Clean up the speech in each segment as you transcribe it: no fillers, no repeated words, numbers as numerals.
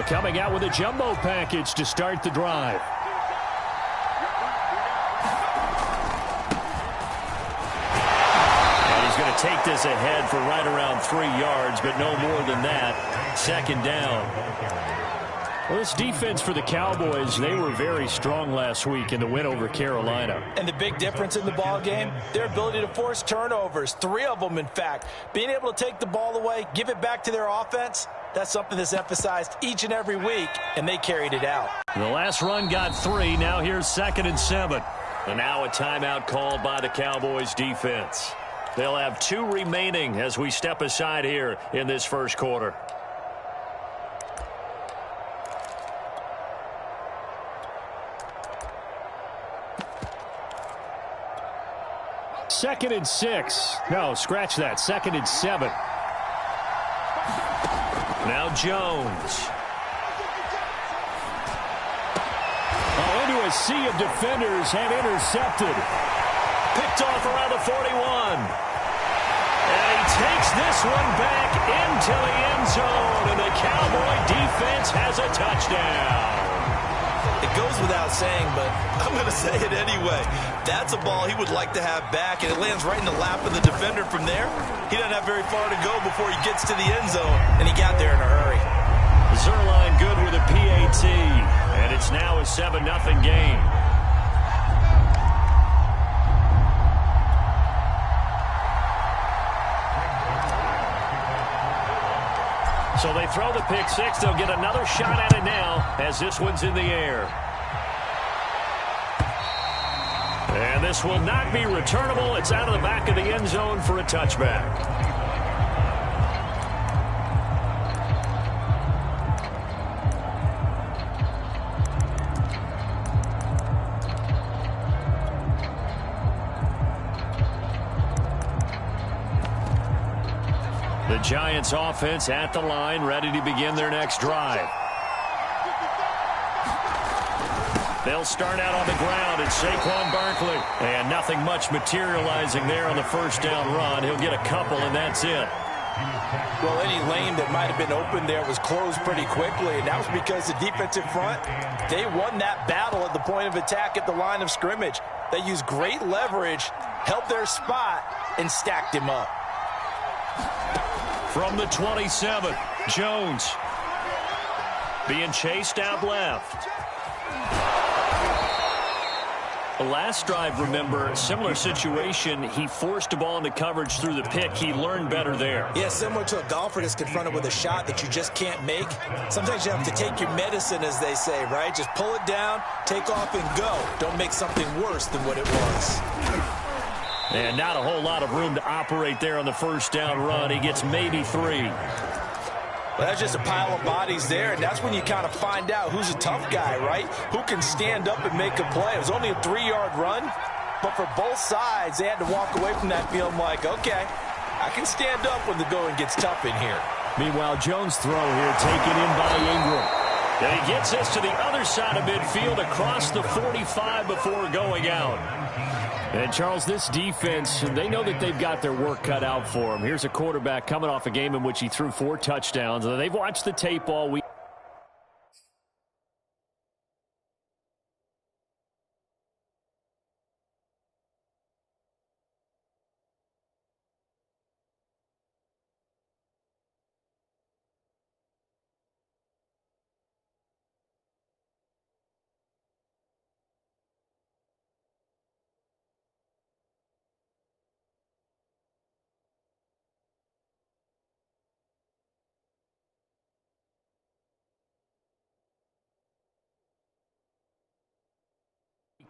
coming out with a jumbo package to start the drive. And he's going to take this ahead for right around 3 yards, but no more than that. Second down. Well, this defense for the Cowboys, they were very strong last week in the win over Carolina. And the big difference in the ball game, their ability to force turnovers, 3 of them, in fact. Being able to take the ball away, give it back to their offense, that's something that's emphasized each and every week, and they carried it out. The last run got 3. Now here's 2nd and 7. And now a timeout called by the Cowboys defense. They'll have 2 remaining as we step aside here in this first quarter. Second and 6. No, scratch that. 2nd and 7. Now Jones. Oh, into a sea of defenders and intercepted. Picked off around the 41. And he takes this one back into the end zone. And the Cowboy defense has a touchdown. It goes without saying, but I'm going to say it anyway. That's a ball he would like to have back, and it lands right in the lap of the defender from there. He doesn't have very far to go before he gets to the end zone, and he got there in a hurry. Zuerlein good with a PAT, and it's now a 7-0 game. So they throw the pick 6. They'll get another shot at it now as this one's in the air. And this will not be returnable. It's out of the back of the end zone for a touchback. The Giants offense at the line, ready to begin their next drive. They'll start out on the ground. It's Saquon Barkley. And nothing much materializing there on the first down run. He'll get a couple, and that's it. Well, any lane that might have been open there was closed pretty quickly, and that was because the defensive front, they won that battle at the point of attack at the line of scrimmage. They used great leverage, held their spot, and stacked him up. From the 27, Jones being chased out left. The last drive, remember, similar situation. He forced a ball into coverage through the pick. He learned better there. Yeah, similar to a golfer that's confronted with a shot that you just can't make. Sometimes you have to take your medicine, as they say, right? Just pull it down, take off, and go. Don't make something worse than what it was. And not a whole lot of room to operate there on the first down run. He gets maybe 3. Well, that's just a pile of bodies there, and that's when you kind of find out who's a tough guy, right? Who can stand up and make a play. It was only a 3-yard run, but for both sides, they had to walk away from that feeling like, okay, I can stand up when the going gets tough in here. Meanwhile, Jones' throw here taken in by Ingram. And he gets us to the other side of midfield across the 45 before going out. And, Charles, this defense, they know that they've got their work cut out for them. Here's a quarterback coming off a game in which he threw 4 touchdowns. And they've watched the tape all week.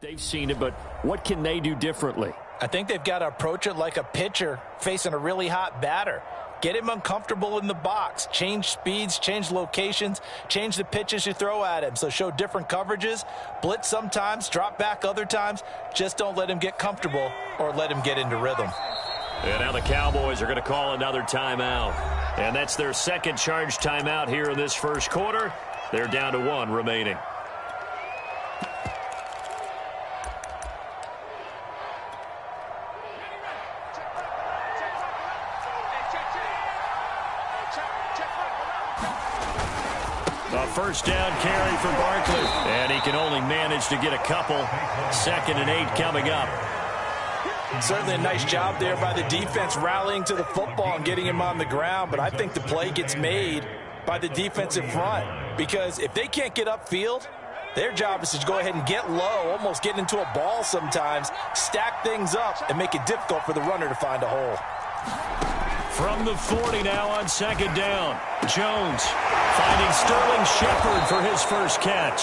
They've seen it, but what can they do differently? I think they've got to approach it like a pitcher facing a really hot batter. Get him uncomfortable in the box. Change speeds, change locations, change the pitches you throw at him. So show different coverages, blitz sometimes, drop back other times. Just don't let him get comfortable or let him get into rhythm. And now the Cowboys are going to call another timeout. And that's their second charge timeout here in this first quarter. They're down to 1 remaining. A first down carry for Barkley. And he can only manage to get a couple. 2nd and 8 coming up. Certainly a nice job there by the defense rallying to the football and getting him on the ground. But I think the play gets made by the defensive front. Because if they can't get upfield, their job is to go ahead and get low, almost get into a ball sometimes, stack things up, and make it difficult for the runner to find a hole. From the 40 now on 2nd down. Jones finding Sterling Shepard for his first catch.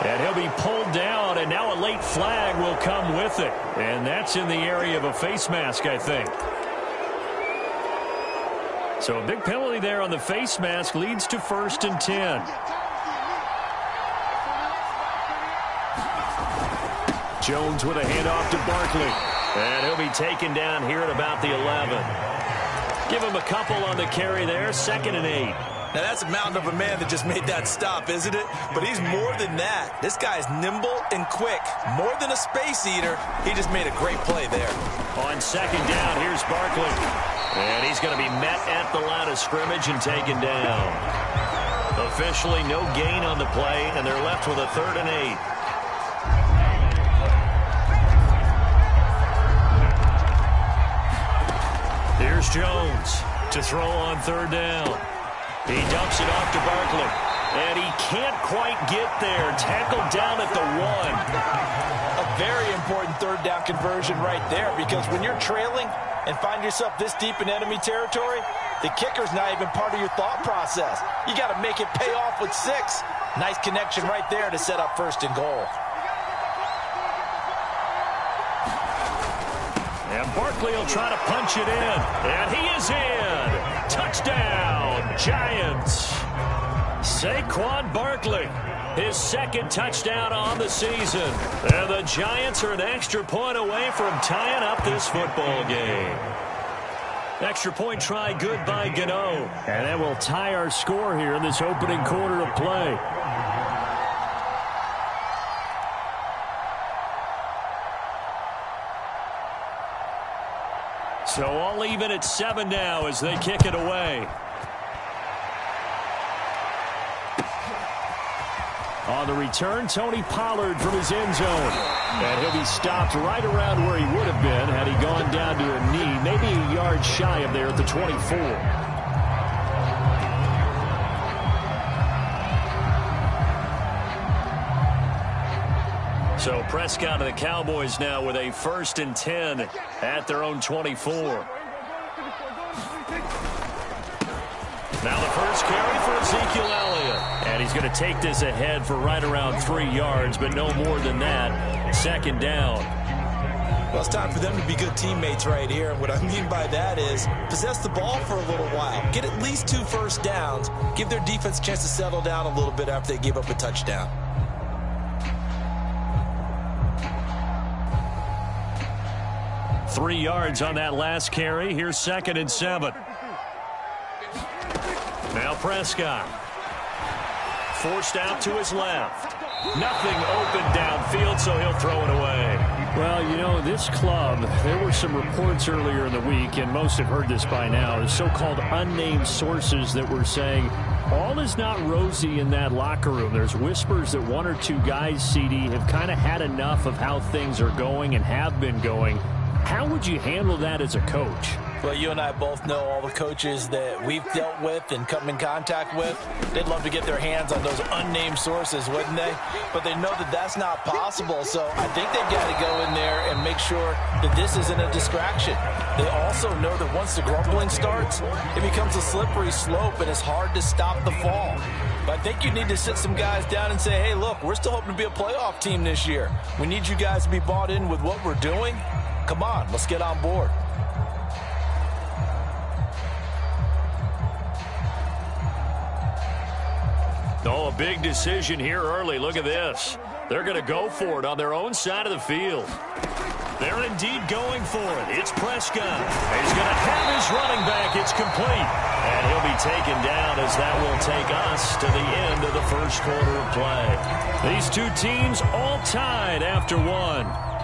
And he'll be pulled down, and now a late flag will come with it. And that's in the area of a face mask, I think. So a big penalty there on the face mask leads to 1st and 10. Jones with a handoff to Barkley. And he'll be taken down here at about the 11. Give him a couple on the carry there. 2nd and 8. Now, that's a mountain of a man that just made that stop, isn't it? But he's more than that. This guy's nimble and quick. More than a space eater. He just made a great play there. On 2nd down, here's Barkley. And he's going to be met at the line of scrimmage and taken down. Officially no gain on the play, and they're left with a 3rd and 8. Here's Jones to throw on 3rd down. He dumps it off to Barkley. And he can't quite get there. Tackled down at the 1. A very important 3rd down conversion right there, because when you're trailing and find yourself this deep in enemy territory, the kicker's not even part of your thought process. You got to make it pay off with 6. Nice connection right there to set up 1st and goal. And Barkley will try to punch it in. And he is in. Touchdown, Giants. Saquon Barkley, his 2nd touchdown on the season. And the Giants are an extra point away from tying up this football game. Extra point try good by Gano. And that will tie our score here in this opening quarter of play. So all even at 7 now as they kick it away. On the return, Tony Pollard from his end zone. And he'll be stopped right around where he would have been had he gone down to a knee, maybe a yard shy of there at the 24. So Prescott and the Cowboys now with a 1st and 10 at their own 24. Now the first carry for Ezekiel Elliott. And he's going to take this ahead for right around 3 yards, but no more than that. 2nd down. Well, it's time for them to be good teammates right here. And what I mean by that is possess the ball for a little while. Get at least 2 first downs. Give their defense a chance to settle down a little bit after they give up a touchdown. Three yards on that last carry. Here's 2nd and 7. Now Prescott. Forced out to his left. Nothing open downfield, so he'll throw it away. Well, you know, this club, there were some reports earlier in the week, and most have heard this by now, the so-called unnamed sources that were saying all is not rosy in that locker room. There's whispers that 1 or 2 guys, CD, have kind of had enough of how things are going and have been going. How would you handle that as a coach? Well, you and I both know all the coaches that we've dealt with and come in contact with. They'd love to get their hands on those unnamed sources, wouldn't they? But they know that that's not possible, so I think they've got to go in there and make sure that this isn't a distraction. They also know that once the grumbling starts, it becomes a slippery slope and it's hard to stop the fall. But I think you need to sit some guys down and say, hey, look, we're still hoping to be a playoff team this year. We need you guys to be bought in with what we're doing. Come on, let's get on board. Oh, a big decision here early. Look at this. They're going to go for it on their own side of the field. They're indeed going for it. It's Prescott. He's going to have his running back. It's complete. And he'll be taken down as that will take us to the end of the first quarter of play. These two teams all tied after 1.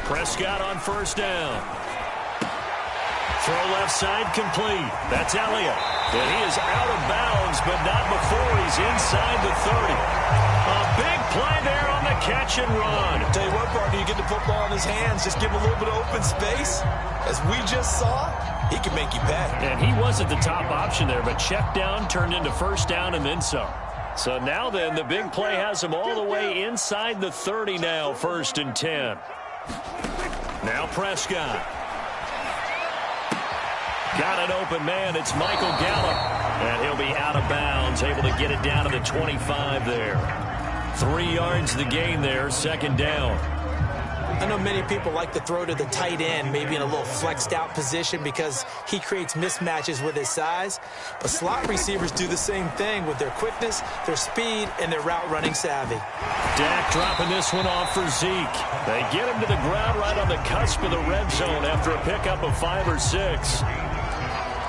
Prescott on first down. Throw left side complete. That's Elliott. And he is out of bounds, but not before he's inside the 30. A big play there on the catch and run. Tell you what, partner, you get the football in his hands, just give him a little bit of open space. As we just saw, he can make you pay. And he wasn't the top option there, but check down turned into first down and then some. So now then, the big play has him all the way inside the 30 now, 1st and 10. Now Prescott. Got an open man. It's Michael Gallup. And he'll be out of bounds, able to get it down to the 25 there. 3 yards the gain there, 2nd down. I know many people like to throw to the tight end, maybe in a little flexed out position because he creates mismatches with his size. But slot receivers do the same thing with their quickness, their speed, and their route running savvy. Dak dropping this one off for Zeke. They get him to the ground right on the cusp of the red zone after a pickup of 5 or 6.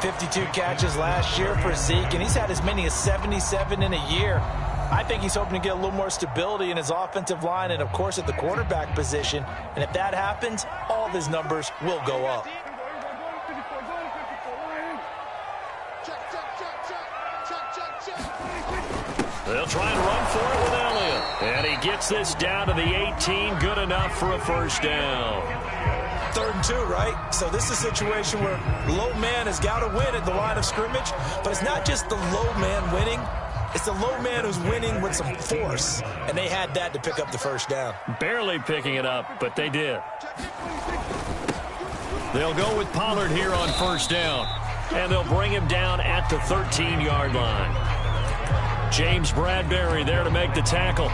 52 catches last year for Zeke, and he's had as many as 77 in a year. I think he's hoping to get a little more stability in his offensive line and, of course, at the quarterback position. And if that happens, all of his numbers will go up. They'll try and run for it with Elliott. And he gets this down to the 18. Good enough for a first down. 3rd and 2, right? So this is a situation where low man has got to win at the line of scrimmage. But it's not just the low man winning. It's the low man who's winning with some force, and they had that to pick up the first down. Barely picking it up, but they did. They'll go with Pollard here on first down, and they'll bring him down at the 13-yard line. James Bradbury there to make the tackle.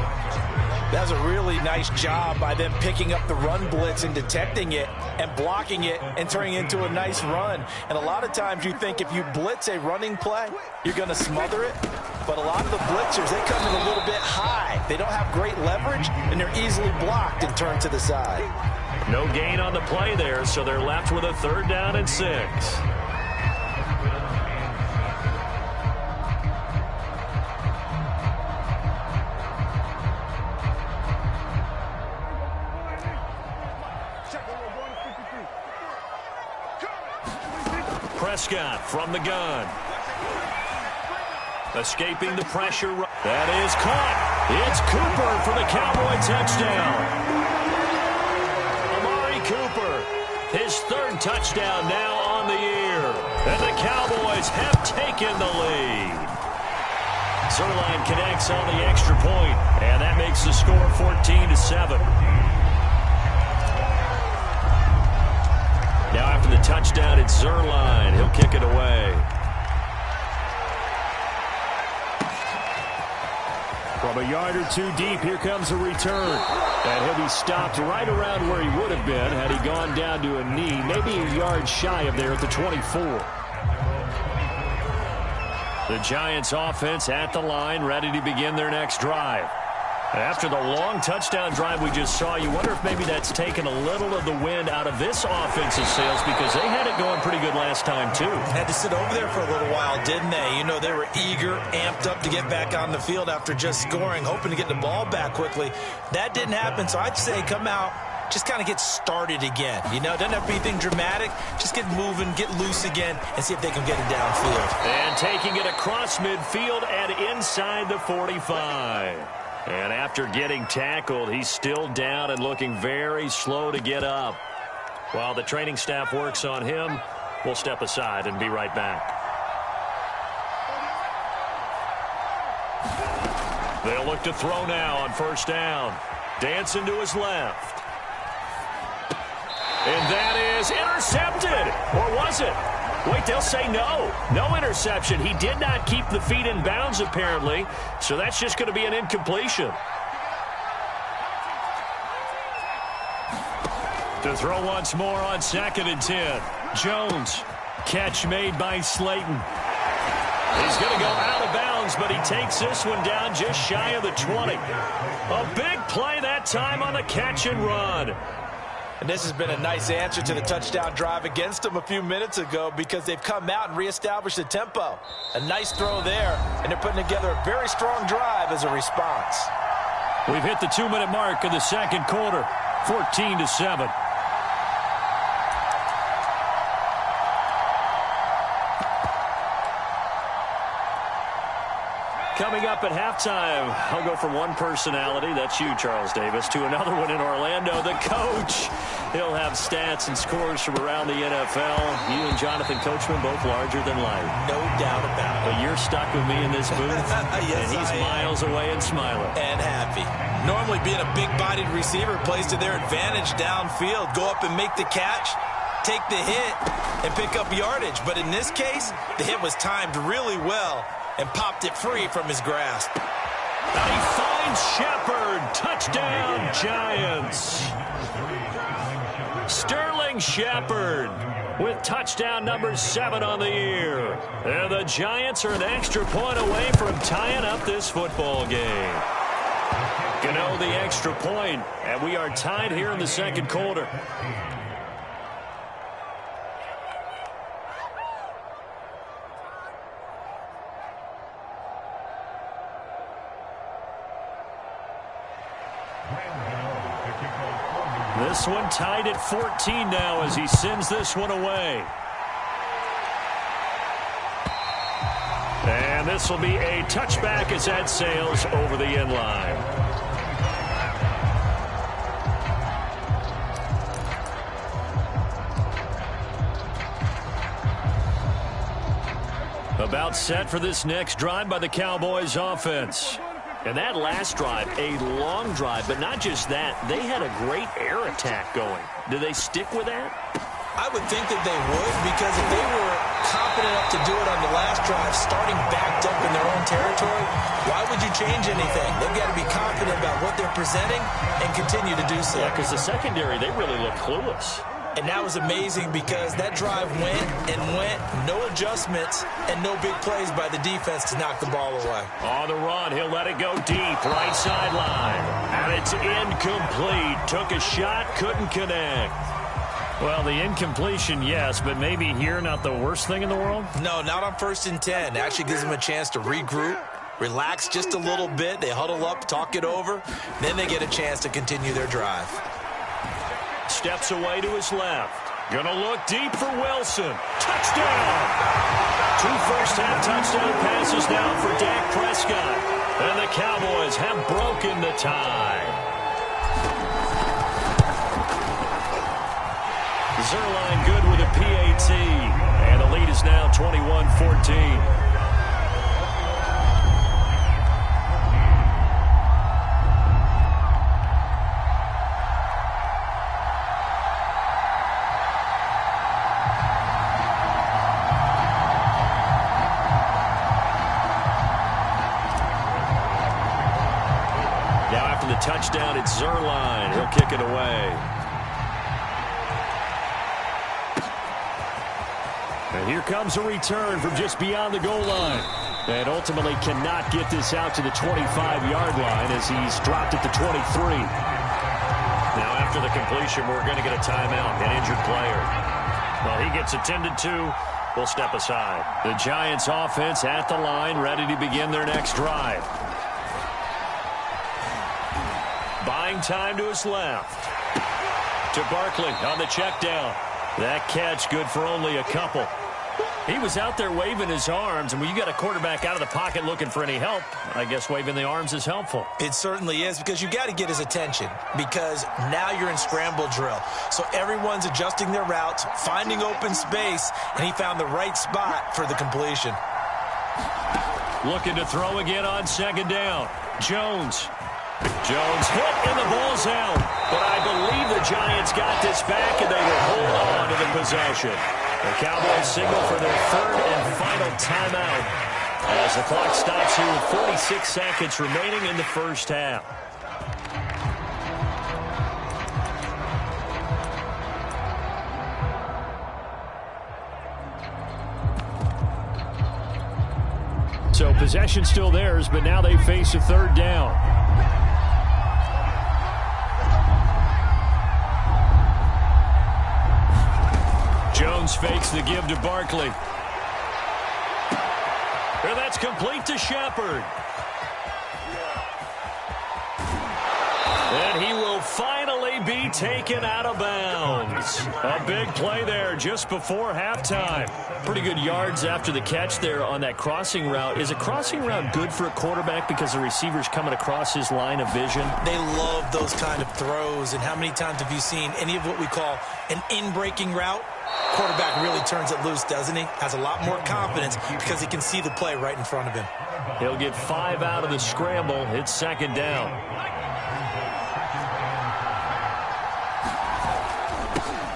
That was a really nice job by them picking up the run blitz and detecting it and blocking it and turning it into a nice run. And a lot of times you think if you blitz a running play, you're going to smother it. But a lot of the blitzers, they come in a little bit high. They don't have great leverage, and they're easily blocked and turned to the side. No gain on the play there, so they're left with a 3rd down and 6. Prescott from the gun. Escaping the pressure. That is caught. It's Cooper for the Cowboy touchdown. Amari Cooper, his 3rd touchdown now on the year. And the Cowboys have taken the lead. Zuerlein connects on the extra point, and that makes the score 14-7. Now after the touchdown, it's Zuerlein. He'll kick it away. From a yard or 2 deep, here comes a return. And he'll be stopped right around where he would have been had he gone down to a knee, maybe a yard shy of there at the 24. The Giants offense at the line, ready to begin their next drive. After the long touchdown drive we just saw, you wonder if maybe that's taken a little of the wind out of this offensive sails because they had it going pretty good last time, too. Had to sit over there for a little while, didn't they? You know, they were eager, amped up to get back on the field after just scoring, hoping to get the ball back quickly. That didn't happen, so I'd say come out, just kind of get started again. You know, doesn't have to be anything dramatic. Just get moving, get loose again, and see if they can get it downfield. And taking it across midfield and inside the 45. And after getting tackled, he's still down and looking very slow to get up. While the training staff works on him, we'll step aside and be right back. They'll look to throw now on first down. Dancing to his left. And that is intercepted. Or was it? Wait, they'll say no. No interception. He did not keep the feet in bounds, apparently. So that's just going to be an incompletion. To throw once more on 2nd and 10. Jones. Catch made by Slayton. He's going to go out of bounds, but he takes this one down just shy of the 20. A big play that time on the catch and run. And this has been a nice answer to the touchdown drive against them a few minutes ago because they've come out and reestablished the tempo. A nice throw there, and they're putting together a very strong drive as a response. We've hit the 2-minute mark of the second quarter, 14-7. up at halftime. I'll go from one personality, that's you, Charles Davis, to another one in Orlando, the coach. He'll have stats and scores from around the NFL. You and Jonathan Coachman both larger than life. No doubt about it. But you're stuck with me in this booth, yes, and he's miles away and smiling. And happy. Normally being a big-bodied receiver plays to their advantage downfield. Go up and make the catch, take the hit, and pick up yardage. But in this case, the hit was timed really well and popped it free from his grasp. And he finds Shepard. Touchdown, Giants. Sterling Shepard with touchdown number 7 on the year. And the Giants are an extra point away from tying up this football game. Gano the extra point, and we are tied here in the second quarter. This one tied at 14 now as he sends this one away. And this will be a touchback as that sails over the end line. About set for this next drive by the Cowboys offense. And that last drive, a long drive, but not just that. They had a great air attack going. Do they stick with that? I would think that they would, because if they were confident enough to do it on the last drive, starting backed up in their own territory, why would you change anything? They've got to be confident about what they're presenting and continue to do so. Yeah, because the secondary, they really look clueless. And that was amazing because that drive went and went, no adjustments, and no big plays by the defense to knock the ball away. On the run, he'll let it go deep, right sideline. And it's incomplete. Took a shot, couldn't connect. Well, the incompletion, yes, but maybe here not the worst thing in the world? No, not on 1st and 10. It actually gives them a chance to regroup, relax just a little bit. They huddle up, talk it over. Then they get a chance to continue their drive. Steps away to his left. Gonna look deep for Wilson. Touchdown! 2 first-half touchdown passes now for Dak Prescott. And the Cowboys have broken the tie. Zuerlein good with a PAT. And the lead is now 21-14. Touchdown, it's Zuerlein. He'll kick it away. And here comes a return from just beyond the goal line. And ultimately cannot get this out to the 25-yard line as he's dropped at the 23. Now after the completion, we're going to get a timeout, an injured player. Well, he gets attended to. We'll step aside. The Giants offense at the line, ready to begin their next drive. Buying time to his left. To Barkley on the check down. That catch good for only a couple. He was out there waving his arms, and when you got a quarterback out of the pocket looking for any help, I guess waving the arms is helpful. It certainly is, because you got to get his attention, because now you're in scramble drill. So everyone's adjusting their routes, finding open space, and he found the right spot for the completion. Looking to throw again on second down. Jones hit and the ball's out. But I believe the Giants got this back and they will hold on to the possession. The Cowboys signal for their 3rd and final timeout as the clock stops here with 46 seconds remaining in the first half. So possession still theirs, but now they face a 3rd down. Jones fakes the give to Barkley. And that's complete to Shepard. And he will finally be taken out of bounds. A big play there just before halftime. Pretty good yards after the catch there on that crossing route. Is a crossing route good for a quarterback because the receiver's coming across his line of vision? They love those kind of throws. And how many times have you seen any of what we call an in-breaking route? Quarterback really turns it loose, doesn't he? Has a lot more confidence because he can see the play right in front of him. He'll get 5 out of the scramble. It's second down.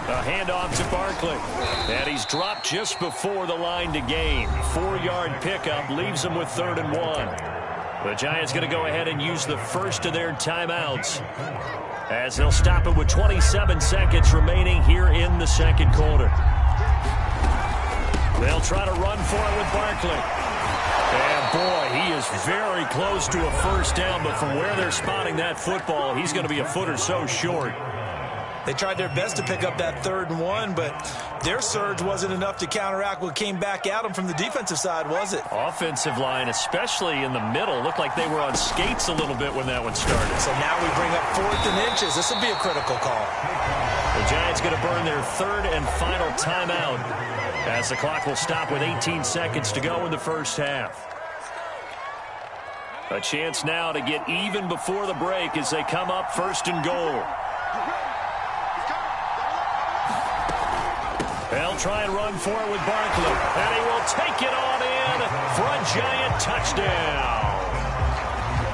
A handoff to Barkley. And he's dropped just before the line to gain. 4-yard pickup leaves him with 3rd and 1. The Giants going to go ahead and use the first of their timeouts, as they'll stop it with 27 seconds remaining here in the second quarter. They'll try to run for it with Barkley. And boy, he is very close to a first down, but from where they're spotting that football, he's going to be a foot or so short. They tried their best to pick up that 3rd and 1, but their surge wasn't enough to counteract what came back at them from the defensive side, was it? Offensive line, especially in the middle, looked like they were on skates a little bit when that one started. So now we bring up 4th and inches. This will be a critical call. The Giants going to burn their 3rd and final timeout, as the clock will stop with 18 seconds to go in the first half. A chance now to get even before the break as they come up 1st and goal. They'll try and run for it with Barkley, and he will take it on in for a Giant touchdown.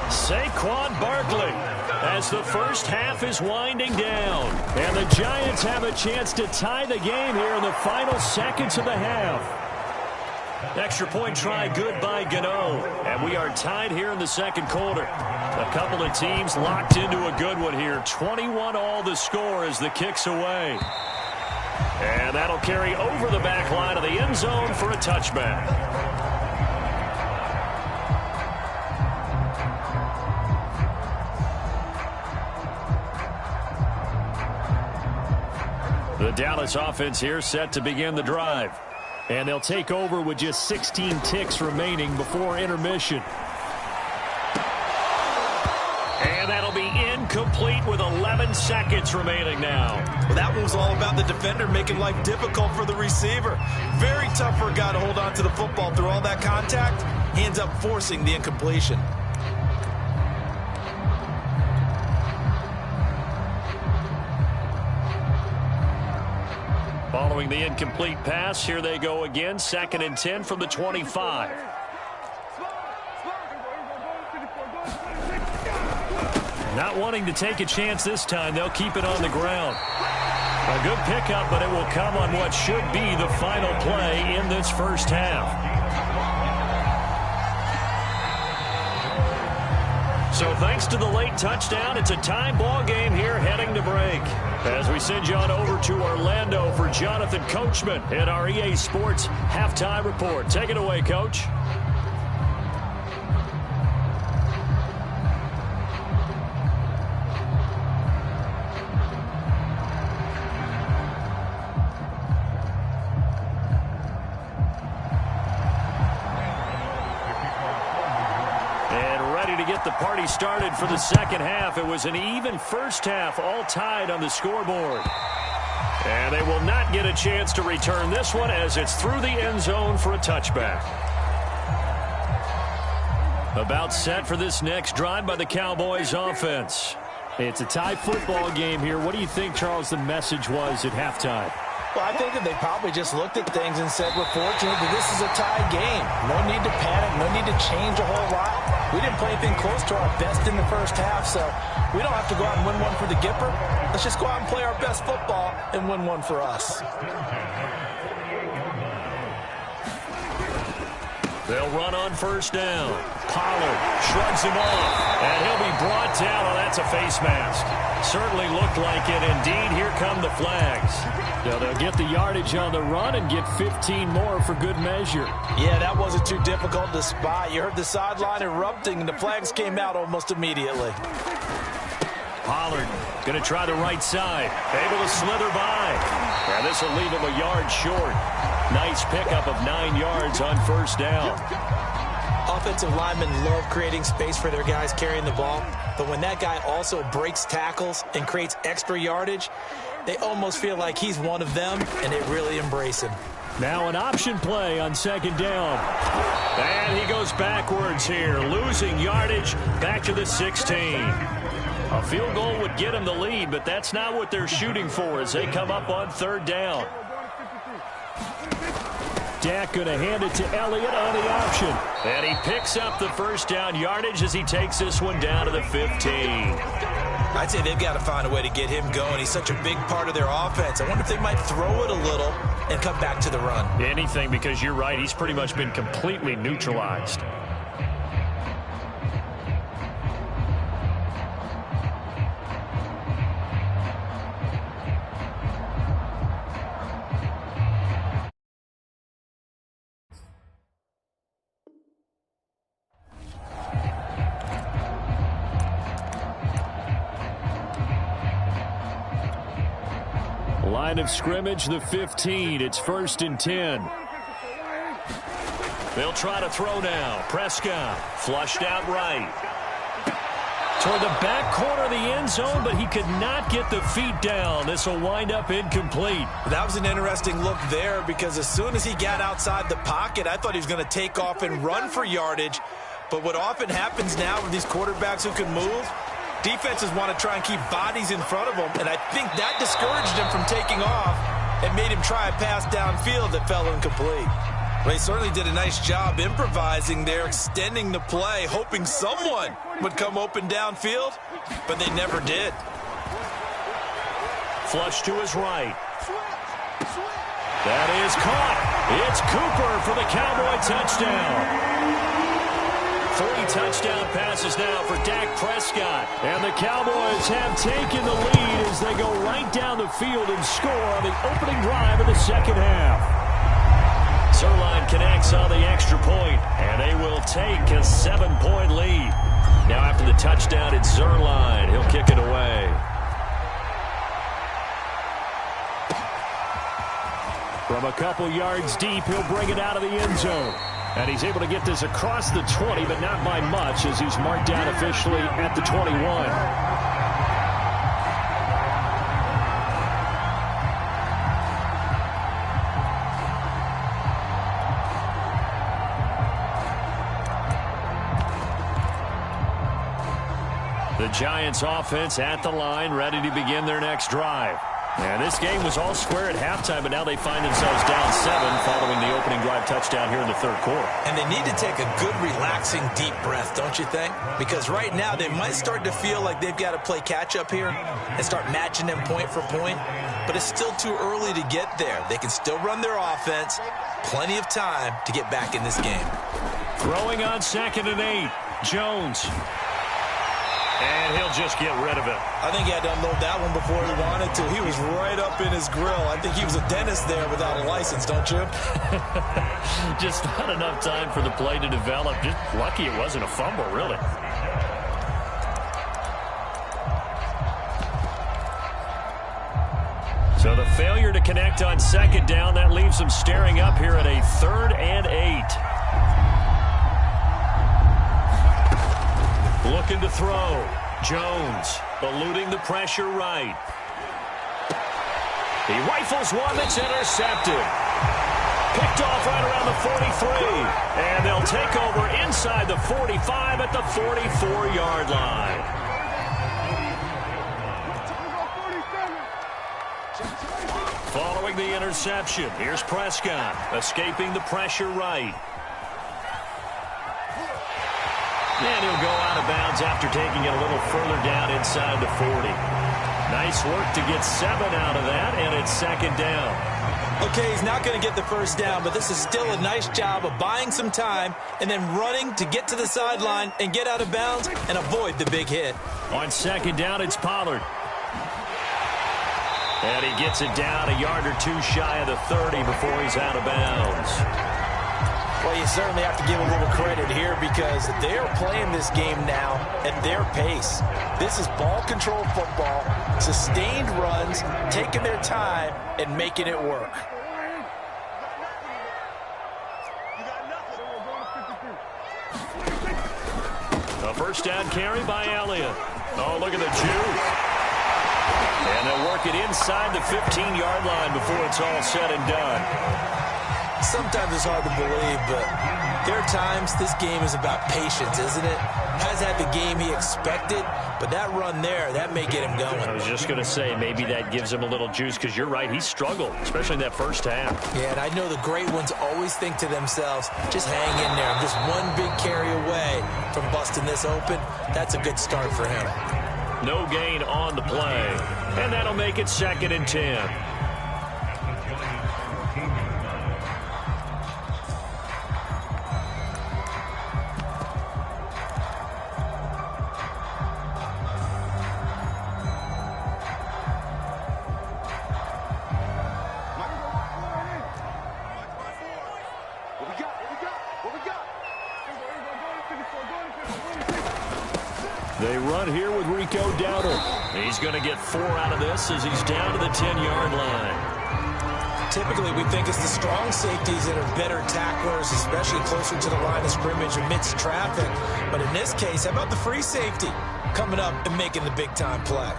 Saquon Barkley, as the first half is winding down, and the Giants have a chance to tie the game here in the final seconds of the half. Extra point try good by Gano, and we are tied here in the second quarter. A couple of teams locked into a good one here. 21 all the score as the kick's away. And that'll carry over the back line of the end zone for a touchback. The Dallas offense here set to begin the drive. And they'll take over with just 16 ticks remaining before intermission. And that'll be incomplete with 11 seconds remaining now. Well, that one was all about the defender making life difficult for the receiver. Very tough for a guy to hold on to the football through all that contact. He ends up forcing the incompletion. Following the incomplete pass, here they go again. 2nd and 10 from the 25. Not wanting to take a chance this time, they'll keep it on the ground. A good pickup, but it will come on what should be the final play in this first half. So thanks to the late touchdown, it's a tie ball game here heading to break. As we send you on over to Orlando for Jonathan Coachman in our EA Sports Halftime Report. Take it away, Coach. The party started for the second half. It was an even first half, all tied on the scoreboard. And they will not get a chance to return this one as it's through the end zone for a touchback. About set for this next drive by the Cowboys offense. It's a tie football game here. What do you think, Charles, the message was at halftime? Well, I think that they probably just looked at things and said, we're fortunate that this is a tie game. No need to panic, no need to change a whole lot. We didn't play anything close to our best in the first half, so we don't have to go out and win one for the Gipper. Let's just go out and play our best football and win one for us. They'll run on first down. Pollard shrugs him off, and he'll be brought down. Oh, that's a face mask. Certainly looked like it. Indeed, here come the flags. Now they'll get the yardage on the run and get 15 more for good measure. Yeah, that wasn't too difficult to spot. You heard the sideline erupting, and the flags came out almost immediately. Pollard going to try the right side. Able to slither by. And this will leave him a yard short. Nice pickup of 9 yards on first down. A offensive linemen love creating space for their guys carrying the ball, but when that guy also breaks tackles and creates extra yardage, they almost feel like he's one of them, and they really embrace him. Now an option play on second down. And he goes backwards here, losing yardage back to the 16. A field goal would get him the lead, but that's not what they're shooting for as they come up on third down. Dak going to hand it to Elliott on the option. And he picks up the first down yardage as he takes this one down to the 15. I'd say they've got to find a way to get him going. He's such a big part of their offense. I wonder if they might throw it a little and come back to the run. Anything, because you're right. He's pretty much been completely neutralized. Line of scrimmage, the 15. It's 1st and 10. They'll try to throw now. Prescott flushed out right. Toward the back corner of the end zone, but he could not get the feet down. This will wind up incomplete. That was an interesting look there because as soon as he got outside the pocket, I thought he was going to take off and run for yardage. But what often happens now with these quarterbacks who can move, defenses want to try and keep bodies in front of them, and I think that discouraged him from taking off and made him try a pass downfield that fell incomplete. Well, he certainly did a nice job improvising there, extending the play, hoping someone would come open downfield, but they never did. Flush to his right. That is caught. It's Cooper for the Cowboy touchdown. 3 touchdown passes now for Dak Prescott. And the Cowboys have taken the lead as they go right down the field and score on the opening drive of the second half. Zuerlein connects on the extra point, and they will take a 7-point lead. Now after the touchdown, it's Zuerlein. He'll kick it away. From a couple yards deep, he'll bring it out of the end zone. And he's able to get this across the 20, but not by much as he's marked down officially at the 21. The Giants offense at the line, ready to begin their next drive. And this game was all square at halftime, but now they find themselves down 7 following the opening drive touchdown here in the third quarter. And they need to take a good, relaxing, deep breath, don't you think? Because right now they might start to feel like they've got to play catch-up here and start matching them point for point. But it's still too early to get there. They can still run their offense. Plenty of time to get back in this game. Throwing on 2nd and 8. Jones. And he'll just get rid of it. I think he had to unload that one before he wanted to. He was right up in his grill. I think he was a dentist there without a license, don't you? Just not enough time for the play to develop. Just lucky it wasn't a fumble, really. So the failure to connect on 2nd down, that leaves them staring up here at a 3rd and 8. Looking to throw. Jones eluding the pressure right. He rifles one that's intercepted. Picked off right around the 43. And they'll take over inside the 45 at the 44-yard line. Following the interception, here's Prescott escaping the pressure right. And he'll go out of bounds after taking it a little further down inside the 40. Nice work to get 7 out of that, and it's 2nd down. Okay, he's not going to get the first down, but this is still a nice job of buying some time and then running to get to the sideline and get out of bounds and avoid the big hit. On 2nd down, it's Pollard. And he gets it down a yard or 2 shy of the 30 before he's out of bounds. Well, you certainly have to give a little credit here because they're playing this game now at their pace. This is ball control football, sustained runs, taking their time and making it work. first down carry by Elliott. Oh, look at the juke. And they'll work it inside the 15-yard line before it's all said and done. Sometimes it's hard to believe, but there are times this game is about patience, isn't it? Has had the game he expected, but that run there, that may get him going. I was just going to say, maybe that gives him a little juice, because you're right, he struggled, especially in that first half. Yeah, and I know the great ones always think to themselves, just hang in there. I'm just one big carry away from busting this open. That's a good start for him. No gain on the play, and that'll make it 2nd and 10. They run here with Rico Dowdle. He's going to get 4 out of this as he's down to the 10-yard line. Typically, we think it's the strong safeties that are better tacklers, especially closer to the line of scrimmage amidst traffic. But in this case, how about the free safety coming up and making the big-time play?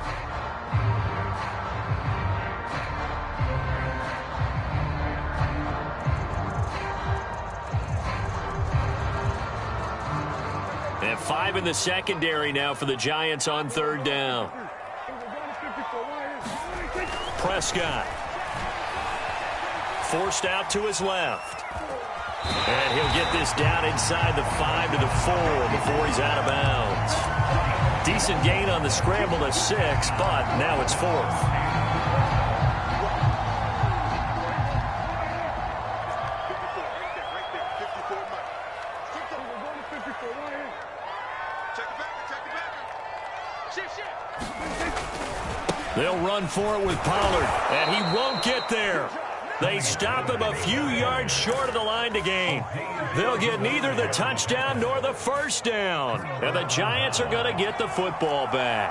And 5 in the secondary now for the Giants on 3rd down. Prescott. Forced out to his left. And he'll get this down inside the 5 to the 4 before he's out of bounds. Decent gain on the scramble to 6, but now it's 4th. They'll run for it with Pollard, and he won't get there. They stop him a few yards short of the line to gain. They'll get neither the touchdown nor the first down, and the Giants are going to get the football back.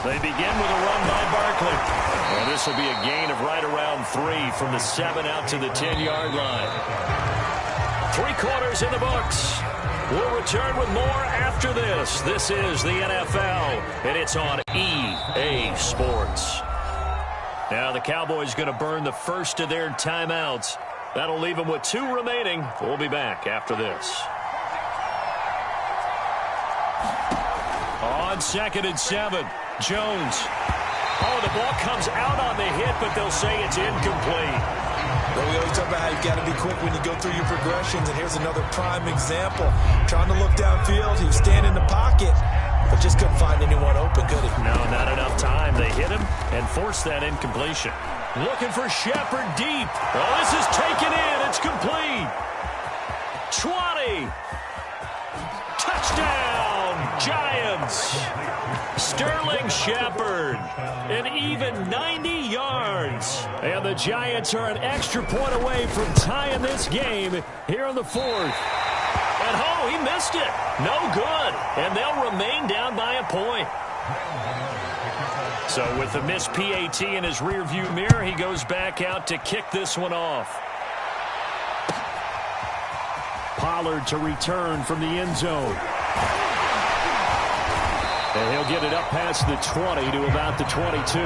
They begin with a run by Barkley. Well, this will be a gain of right around 3 from the 7 out to the 10-yard line. 3 quarters in the books. We'll return with more after this. This is the NFL, and it's on EA Sports. Now the Cowboys going to burn the first of their timeouts. That'll leave them with 2 remaining. We'll be back after this. On 2nd and 7, Jones. Oh, the ball comes out on the hit, but they'll say it's incomplete. Well, we always talk about how you've got to be quick when you go through your progressions, and here's another prime example. Trying to look downfield, he was standing in the pocket, but just couldn't find anyone open, could he? No, not enough time. They hit him and forced that incompletion. Looking for Shepard deep. Oh, this is taken in. It's complete. 20. Touchdown, Giants. Sterling Shepard, an even 90 yards. And the Giants are an extra point away from tying this game here in the 4th. And oh, he missed it. No good. And they'll remain down by a point. So with the missed PAT in his rearview mirror, he goes back out to kick this one off. Pollard to return from the end zone. And he'll get it up past the 20 to about the 22.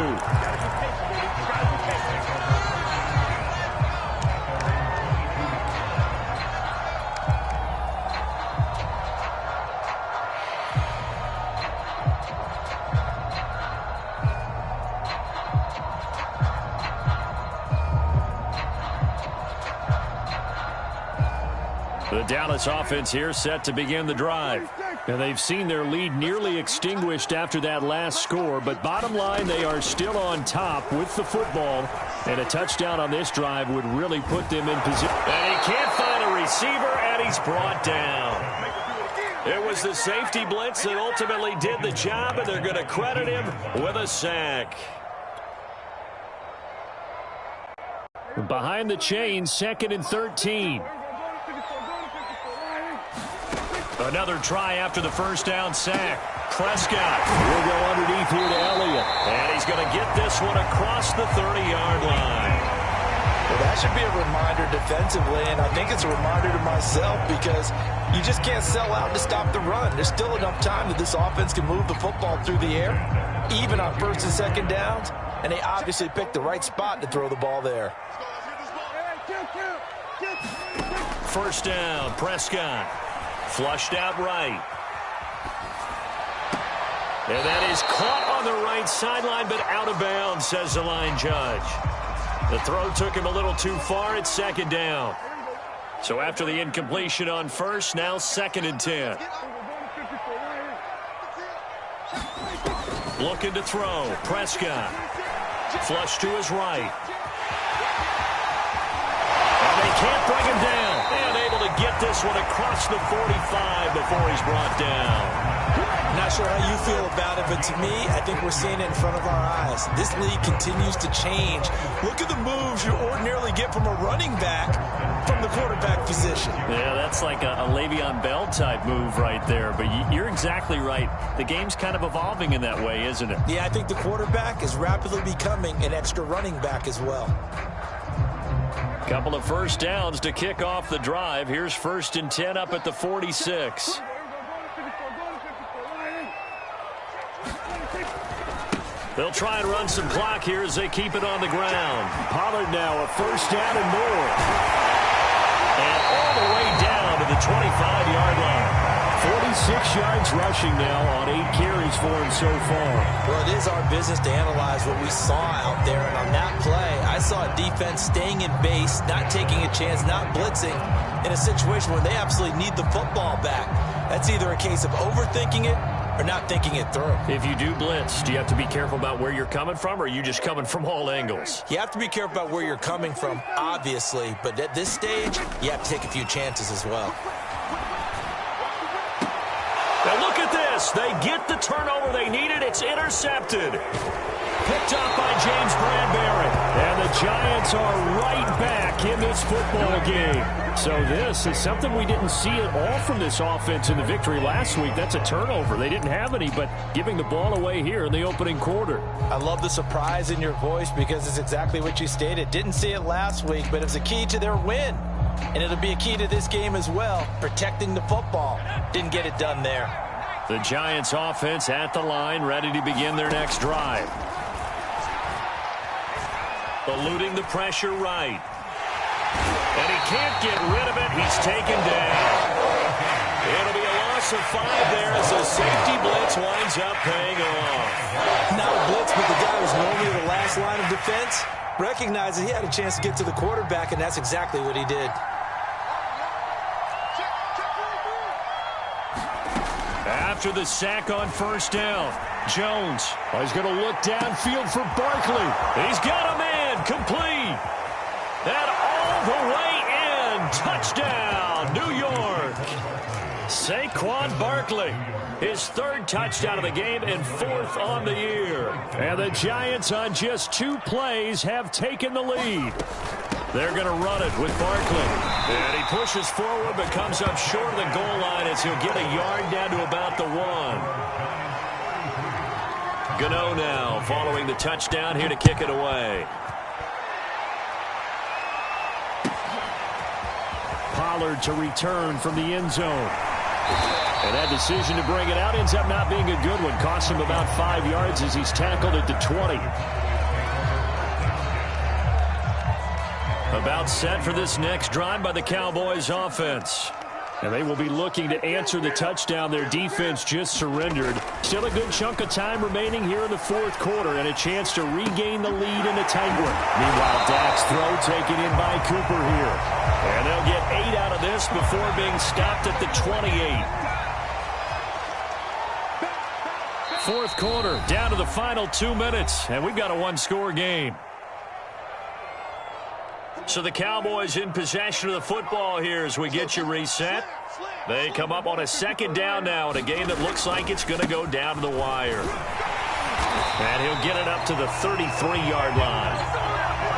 The Dallas offense here set to begin the drive. And they've seen their lead nearly extinguished after that last score. But bottom line, they are still on top with the football. And a touchdown on this drive would really put them in position. And he can't find a receiver, and he's brought down. It was the safety blitz that ultimately did the job, and they're going to credit him with a sack. Behind the chains, 2nd and 13. Another try after the first down sack. Prescott will go underneath here to Elliott. And he's going to get this one across the 30-yard line. Well, that should be a reminder defensively, and I think it's a reminder to myself because You just can't sell out to stop the run. There's still enough time that this offense can move the football through the air, even on first and second downs, and they obviously picked the right spot to throw the ball there. First down, Prescott. Flushed out right. And that is caught on the right sideline, but out of bounds, says the line judge. The throw took him a little too far. It's second down. So after the incompletion on first, now second and 10. Looking to throw. Prescott. Flush to his right. And they can't bring him down. And able to get this one across the 45 before he's brought down. Not sure how you feel about it, but to me, I think we're seeing it in front of our eyes. This league continues to change. Look at the moves you ordinarily get from a running back from the quarterback position. Yeah, that's like a Le'Veon Bell type move right there. But you're exactly right. The game's kind of evolving in that way, isn't it? Yeah, I think the quarterback is rapidly becoming an extra running back as well. Couple of first downs to kick off the drive. Here's first and 10 up at the 46. They'll try and run some clock here as they keep it on the ground. Pollard now a first down and more. And all the way down to the 25-yard line. 46 yards rushing now on 8 carries for him so far. Well, it is our business to analyze what we saw out there. And on that play, I saw a defense staying in base, not taking a chance, not blitzing in a situation where they absolutely need the football back. That's either a case of overthinking it or not thinking it through. If you do blitz, do you have to be careful about where you're coming from, or are you just coming from all angles? You have to be careful about where you're coming from, obviously, but at this stage, you have to take a few chances as well. Now look at this. They get the turnover they needed. It's intercepted. Picked up by James Bradbury. And the Giants are right back in this football game. So this is something we didn't see at all from this offense in the victory last week. That's a turnover. They didn't have any, but giving the ball away here in the opening quarter. I love the surprise in your voice because it's exactly what you stated. Didn't see it last week, but it's a key to their win. And it'll be a key to this game as well, protecting the football. Didn't get it done there. The Giants offense at the line, ready to begin their next drive. Eluding the pressure right. And he can't get rid of it. He's taken down. It'll be a loss of 5 there as the safety blitz winds up paying off. Not a blitz, but the guy was normally the last line of defense. Recognized that he had a chance to get to the quarterback, and that's exactly what he did. After the sack on first down, Jones. He's going to look downfield for Barkley. He's got him in. Complete. And all the way in. Touchdown, New York. Saquon Barkley. His 3rd touchdown of the game and 4th on the year. And the Giants on just 2 plays have taken the lead. They're going to run it with Barkley. And he pushes forward but comes up short of the goal line as he'll get a yard down to about the 1. Gano now following the touchdown here to kick it away. Pollard to return from the end zone. And that decision to bring it out ends up not being a good one. Cost him about 5 yards as he's tackled at the 20. About set for this next drive by the Cowboys offense. And they will be looking to answer the touchdown their defense just surrendered. Still a good chunk of time remaining here in the 4th quarter and a chance to regain the lead in the tight one. Meanwhile, Dak's throw taken in by Cooper here. And they'll get 8 out of this before being stopped at the 28. 4th quarter, down to the final 2 minutes, and we've got a 1-score game. So the Cowboys in possession of the football here as we get you reset. They come up on a 2nd down now in a game that looks like it's going to go down to the wire. And he'll get it up to the 33-yard line.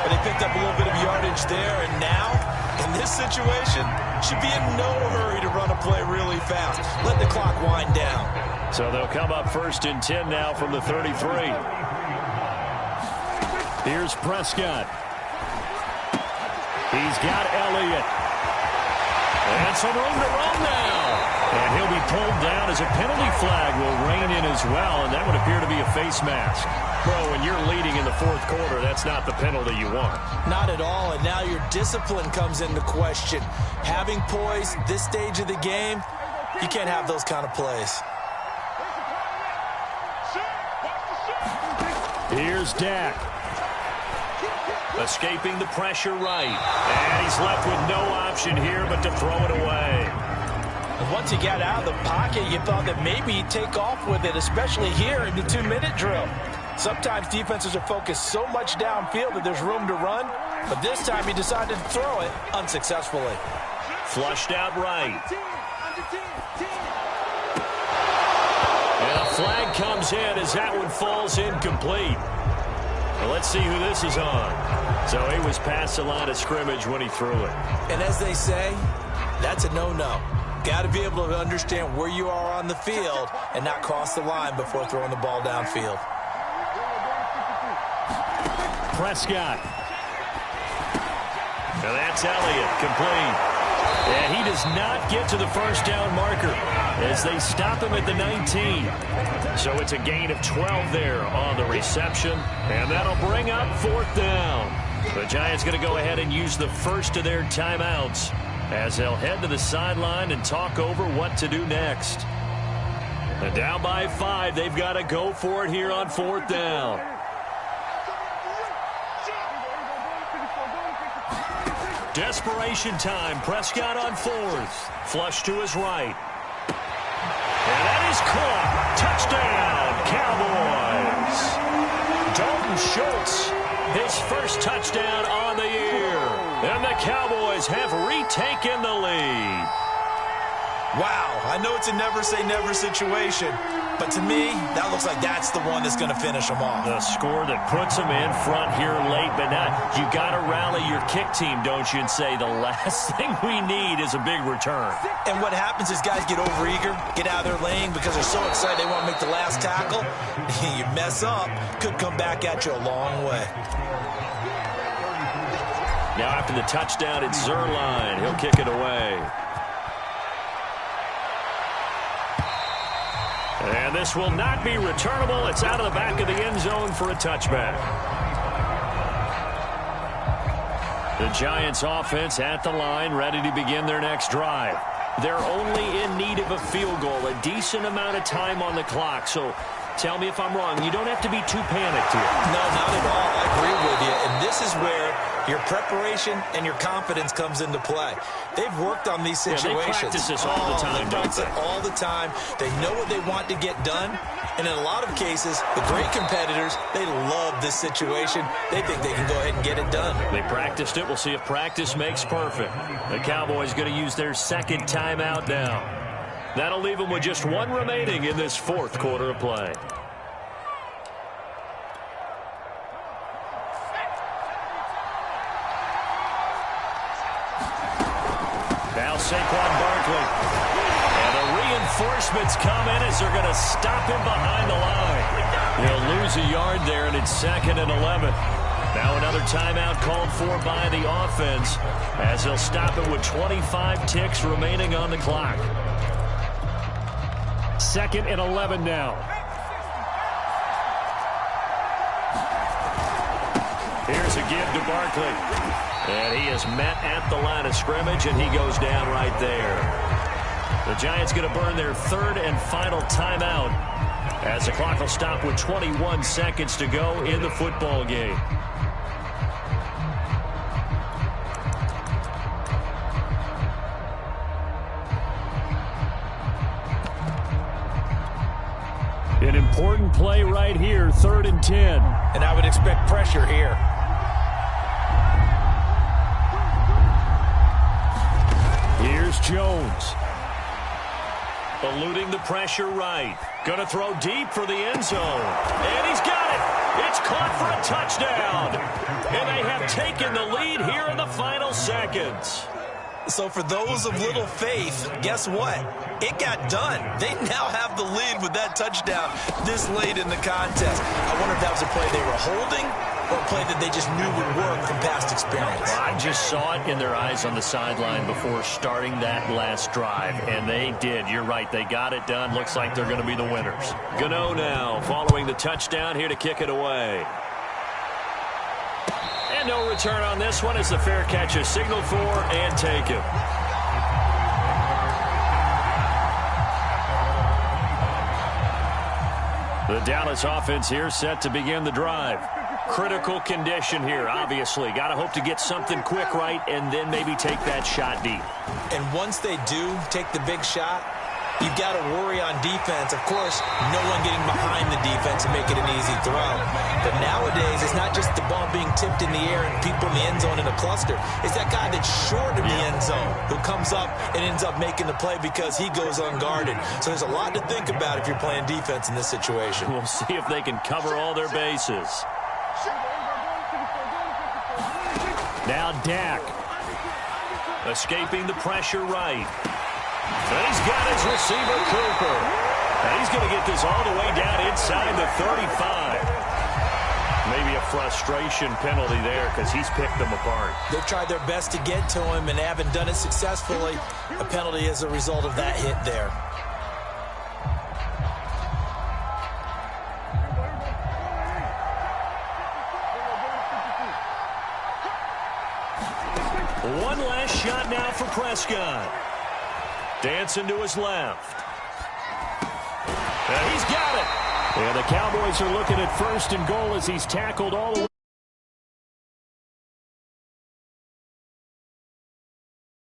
But they picked up a little bit of yardage there, and now, in this situation, should be in no hurry to run a play really fast. Let the clock wind down. So they'll come up 1st and 10 now from the 33. Here's Prescott. He's got Elliott. And some room to run now. And he'll be pulled down as a penalty flag will rein in as well, and that would appear to be a face mask. Bro, when you're leading in the fourth quarter, that's not the penalty you want. Not at all, and now your discipline comes into question. Having poise this stage of the game, you can't have those kind of plays. Here's Dak. Escaping the pressure right. And he's left with no option here but to throw it away. And once he got out of the pocket, you thought that maybe he'd take off with it, especially here in the 2-minute drill. Sometimes defenses are focused so much downfield that there's room to run, but this time he decided to throw it unsuccessfully. Flushed out right. And a flag comes in as that one falls incomplete. Well, let's see who this is on. So he was past the line of scrimmage when he threw it. And as they say, that's a no-no. Got to be able to understand where you are on the field and not cross the line before throwing the ball downfield. Prescott. Now that's Elliott, complete. And he does not get to the first down marker as they stop him at the 19. So it's a gain of 12 there on the reception, and that'll bring up fourth down. The Giants going to go ahead and use the first of their timeouts as they'll head to the sideline and talk over what to do next. And down by 5, they've got to go for it here on fourth down. Desperation time. Prescott on fourth. Flush to his right. And that is caught. Touchdown, Cowboys. Dalton Schultz, his first touchdown on the year. And the Cowboys have retaken the lead. Wow, I know it's a never-say-never situation, but to me, that looks like that's the one that's going to finish them off. The score that puts them in front here late, but now you got to rally your kick team, don't you, and say the last thing we need is a big return. And what happens is guys get overeager, get out of their lane because they're so excited they want to make the last tackle. You mess up, could come back at you a long way. Now after the touchdown, it's Zuerlein. He'll kick it away. And this will not be returnable. It's out of the back of the end zone for a touchback. The Giants offense at the line, ready to begin their next drive. They're only in need of a field goal, a decent amount of time on the clock. So tell me if I'm wrong. You don't have to be too panicked here. No, not at all. I agree with you. And this is where your preparation and your confidence comes into play. They've worked on these situations. Yeah, they practice this all the time, they practice it all the time. They know what they want to get done. And in a lot of cases, the great competitors, they love this situation. They think they can go ahead and get it done. They practiced it. We'll see if practice makes perfect. The Cowboys going to use their second timeout now. That'll leave them with just one remaining in this fourth quarter of play. Now Saquon Barkley. And the reinforcements come in as they're going to stop him behind the line. He'll lose a yard there, and it's 2nd and 11. Now another timeout called for by the offense as they'll stop it with 25 ticks remaining on the clock. 2nd and 11 now. Here's a give to Barkley. And he is met at the line of scrimmage, and he goes down right there. The Giants going to burn their third and final timeout as the clock will stop with 21 seconds to go in the football game. An important play right here, 3rd and 10. And I would expect pressure here. Here's Jones. Eluding the pressure right. Going to throw deep for the end zone. And he's got it. It's caught for a touchdown. And they have taken the lead here in the final seconds. So for those of little faith, guess what? It got done. They now have the lead with that touchdown this late in the contest. I wonder if that was a play they were holding or a play that they just knew would work from past experience? Well, I just saw it in their eyes on the sideline before starting that last drive, and they did. You're right. They got it done. Looks like they're going to be the winners. Gano now following the touchdown here to kick it away. And no return on this one as the fair catch is signaled for and taken. The Dallas offense here set to begin the drive. Critical condition here, obviously. Got to hope to get something quick right and then maybe take that shot deep. And once they do take the big shot, you've got to worry on defense. Of course, no one getting behind the defense and make it an easy throw. But nowadays, it's not just the ball being tipped in the air and people in the end zone in a cluster. It's that guy that's short of the end zone who comes up and ends up making the play because he goes unguarded. So there's a lot to think about if you're playing defense in this situation. We'll see if they can cover all their bases. Now Dak. Escaping the pressure right. And he's got his receiver, Cooper. And he's going to get this all the way down inside the 35. Maybe a frustration penalty there because he's picked them apart. They've tried their best to get to him and haven't done it successfully. A penalty as a result of that hit there. One last shot now for Prescott. Dancing to his left. And he's got it. And the Cowboys are looking at 1st and goal as he's tackled all the way.